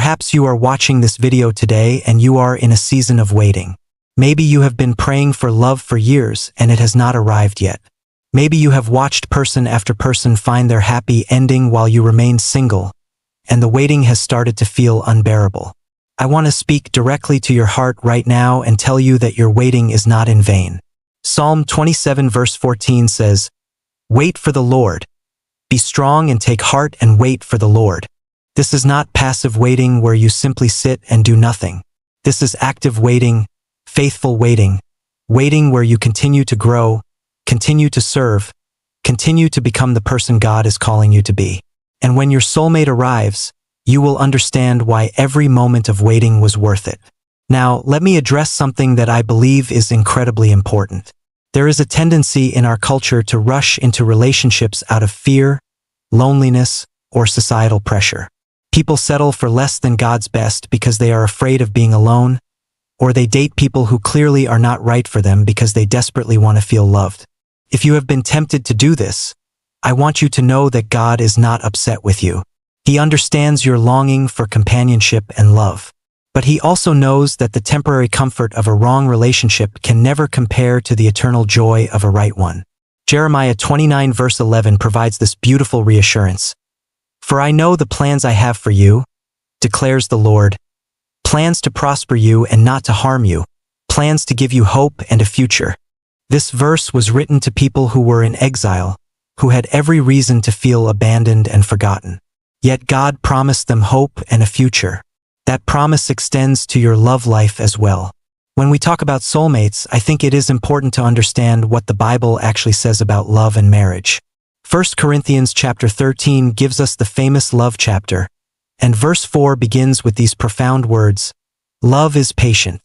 Perhaps you are watching this video today and you are in a season of waiting. Maybe you have been praying for love for years and it has not arrived yet. Maybe you have watched person after person find their happy ending while you remain single, and the waiting has started to feel unbearable. I want to speak directly to your heart right now and tell you that your waiting is not in vain. Psalm 27 verse 14 says, "Wait for the Lord. Be strong and take heart and wait for the Lord." This is not passive waiting where you simply sit and do nothing. This is active waiting, faithful waiting, waiting where you continue to grow, continue to serve, continue to become the person God is calling you to be. And when your soulmate arrives, you will understand why every moment of waiting was worth it. Now, let me address something that I believe is incredibly important. There is a tendency in our culture to rush into relationships out of fear, loneliness, or societal pressure. People settle for less than God's best because they are afraid of being alone, or they date people who clearly are not right for them because they desperately want to feel loved. If you have been tempted to do this, I want you to know that God is not upset with you. He understands your longing for companionship and love. But He also knows that the temporary comfort of a wrong relationship can never compare to the eternal joy of a right one. Jeremiah 29 verse 11 provides this beautiful reassurance. "For I know the plans I have for you, declares the Lord, plans to prosper you and not to harm you, plans to give you hope and a future." This verse was written to people who were in exile, who had every reason to feel abandoned and forgotten. Yet God promised them hope and a future. That promise extends to your love life as well. When we talk about soulmates, I think it is important to understand what the Bible actually says about love and marriage. 1 Corinthians chapter 13 gives us the famous love chapter, and verse 4 begins with these profound words, "Love is patient."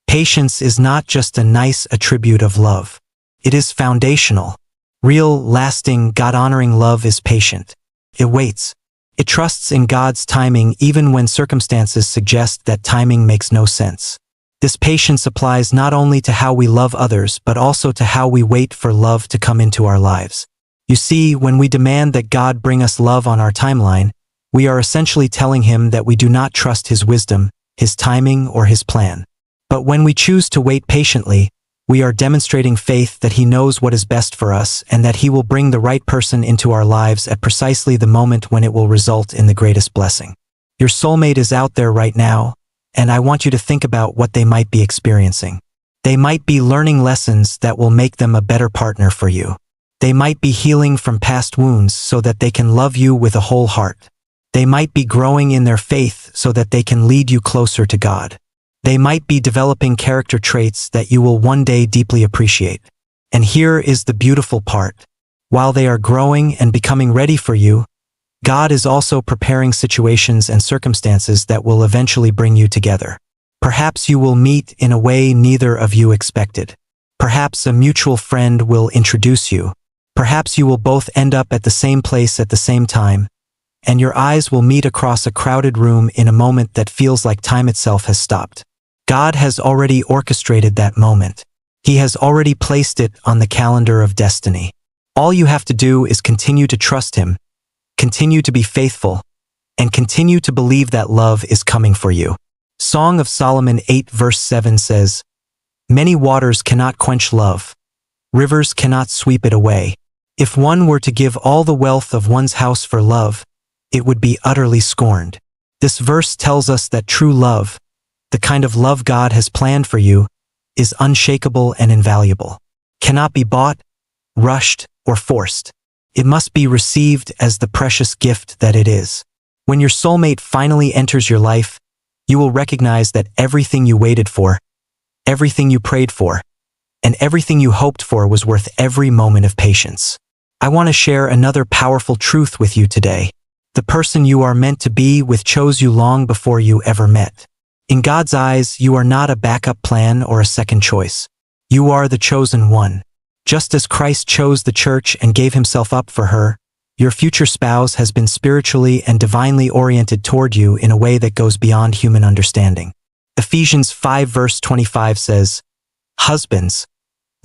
Patience is not just a nice attribute of love. It is foundational. Real, lasting, God-honoring love is patient. It waits. It trusts in God's timing even when circumstances suggest that timing makes no sense. This patience applies not only to how we love others but also to how we wait for love to come into our lives. You see, when we demand that God bring us love on our timeline, we are essentially telling Him that we do not trust His wisdom, His timing, or His plan. But when we choose to wait patiently, we are demonstrating faith that He knows what is best for us and that He will bring the right person into our lives at precisely the moment when it will result in the greatest blessing. Your soulmate is out there right now, and I want you to think about what they might be experiencing. They might be learning lessons that will make them a better partner for you. They might be healing from past wounds so that they can love you with a whole heart. They might be growing in their faith so that they can lead you closer to God. They might be developing character traits that you will one day deeply appreciate. And here is the beautiful part. While they are growing and becoming ready for you, God is also preparing situations and circumstances that will eventually bring you together. Perhaps you will meet in a way neither of you expected. Perhaps a mutual friend will introduce you. Perhaps you will both end up at the same place at the same time, and your eyes will meet across a crowded room in a moment that feels like time itself has stopped. God has already orchestrated that moment. He has already placed it on the calendar of destiny. All you have to do is continue to trust Him, continue to be faithful, and continue to believe that love is coming for you. Song of Solomon 8 verse 7 says, "Many waters cannot quench love. Rivers cannot sweep it away. If one were to give all the wealth of one's house for love, it would be utterly scorned." This verse tells us that true love, the kind of love God has planned for you, is unshakable and invaluable. Cannot be bought, rushed, or forced. It must be received as the precious gift that it is. When your soulmate finally enters your life, you will recognize that everything you waited for, everything you prayed for, and everything you hoped for was worth every moment of patience. I want to share another powerful truth with you today. The person you are meant to be with chose you long before you ever met. In God's eyes, you are not a backup plan or a second choice. You are the chosen one. Just as Christ chose the church and gave Himself up for her, your future spouse has been spiritually and divinely oriented toward you in a way that goes beyond human understanding. Ephesians 5 verse 25 says, "Husbands,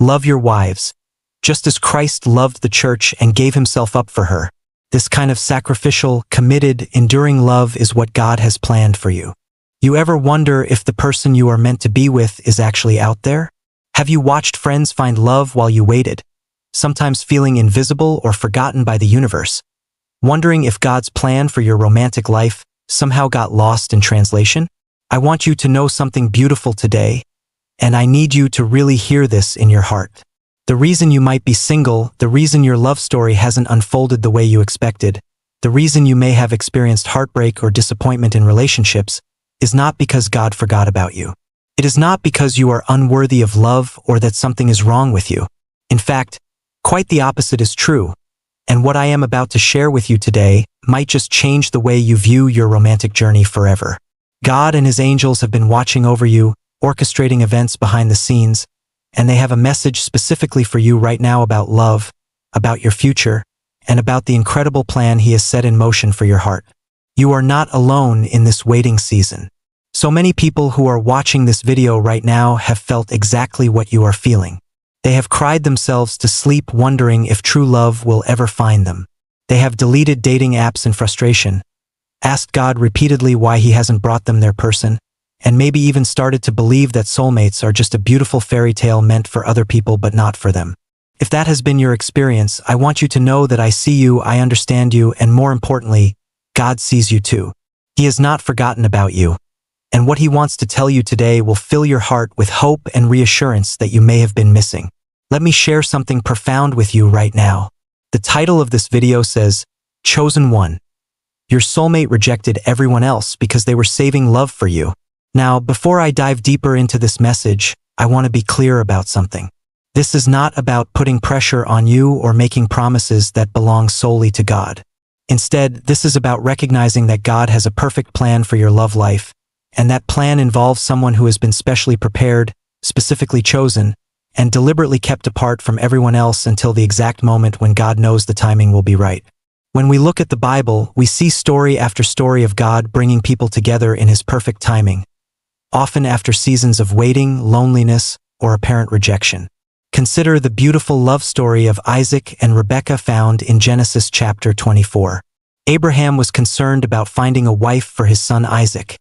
love your wives, just as Christ loved the church and gave Himself up for her, This kind of sacrificial, committed, enduring love is what God has planned for you. You ever wonder if the person you are meant to be with is actually out there? Have you watched friends find love while you waited, sometimes feeling invisible or forgotten by the universe, wondering if God's plan for your romantic life somehow got lost in translation? I want you to know something beautiful today, and I need you to really hear this in your heart. The reason you might be single, the reason your love story hasn't unfolded the way you expected, the reason you may have experienced heartbreak or disappointment in relationships, is not because God forgot about you. It is not because you are unworthy of love or that something is wrong with you. In fact, quite the opposite is true, and what I am about to share with you today might just change the way you view your romantic journey forever. God and His angels have been watching over you, orchestrating events behind the scenes, and they have a message specifically for you right now about love, about your future, and about the incredible plan He has set in motion for your heart. You are not alone in this waiting season. So many people who are watching this video right now have felt exactly what you are feeling. They have cried themselves to sleep wondering if true love will ever find them. They have deleted dating apps in frustration, asked God repeatedly why He hasn't brought them their person, and maybe even started to believe that soulmates are just a beautiful fairy tale meant for other people but not for them. If that has been your experience, I want you to know that I see you, I understand you, and more importantly, God sees you too. He has not forgotten about you, and what He wants to tell you today will fill your heart with hope and reassurance that you may have been missing. Let me share something profound with you right now. The title of this video says, Chosen One. Your soulmate rejected everyone else because they were saving love for you. Now, before I dive deeper into this message, I want to be clear about something. This is not about putting pressure on you or making promises that belong solely to God. Instead, this is about recognizing that God has a perfect plan for your love life, and that plan involves someone who has been specially prepared, specifically chosen, and deliberately kept apart from everyone else until the exact moment when God knows the timing will be right. When we look at the Bible, we see story after story of God bringing people together in His perfect timing, often after seasons of waiting, loneliness, or apparent rejection. Consider the beautiful love story of Isaac and Rebekah found in Genesis chapter 24. Abraham was concerned about finding a wife for his son Isaac,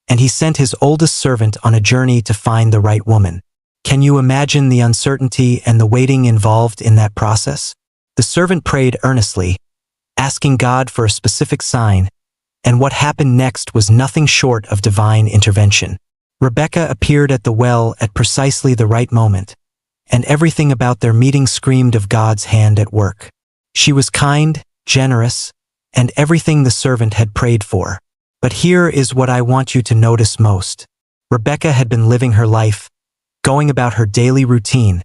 and he sent his oldest servant on a journey to find the right woman. Can you imagine the uncertainty and the waiting involved in that process? The servant prayed earnestly, asking God for a specific sign, and what happened next was nothing short of divine intervention. Rebekah appeared at the well at precisely the right moment, and everything about their meeting screamed of God's hand at work. She was kind, generous, and everything the servant had prayed for. But here is what I want you to notice most. Rebekah had been living her life, going about her daily routine,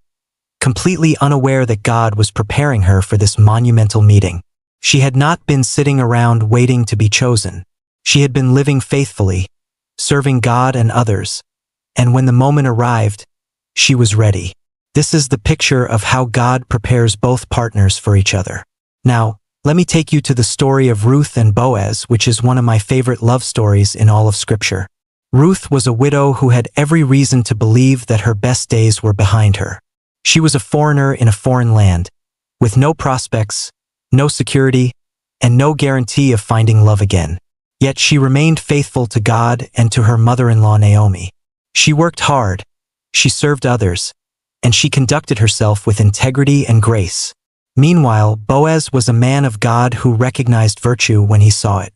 completely unaware that God was preparing her for this monumental meeting. She had not been sitting around waiting to be chosen. She had been living faithfully, serving God and others, and when the moment arrived, she was ready. This is the picture of how God prepares both partners for each other. Now, let me take you to the story of Ruth and Boaz, which is one of my favorite love stories in all of Scripture. Ruth was a widow who had every reason to believe that her best days were behind her. She was a foreigner in a foreign land, with no prospects, no security, and no guarantee of finding love again. Yet she remained faithful to God and to her mother-in-law Naomi. She worked hard, she served others, and she conducted herself with integrity and grace. Meanwhile, Boaz was a man of God who recognized virtue when he saw it.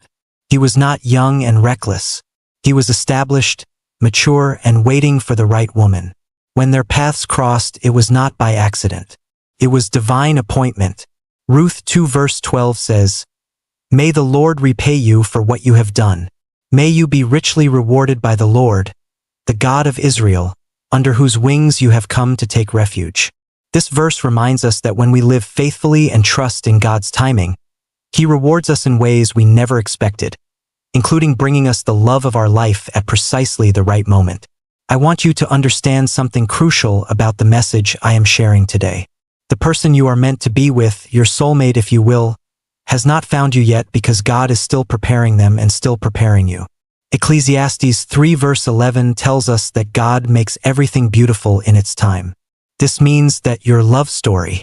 He was not young and reckless. He was established, mature, and waiting for the right woman. When their paths crossed, it was not by accident. It was divine appointment. Ruth 2 verse 12 says, "May the Lord repay you for what you have done. May you be richly rewarded by the Lord, the God of Israel, under whose wings you have come to take refuge." This verse reminds us that when we live faithfully and trust in God's timing, He rewards us in ways we never expected, including bringing us the love of our life at precisely the right moment. I want you to understand something crucial about the message I am sharing today. The person you are meant to be with, your soulmate if you will, has not found you yet because God is still preparing them and still preparing you. Ecclesiastes 3 verse 11 tells us that God makes everything beautiful in its time. This means that your love story,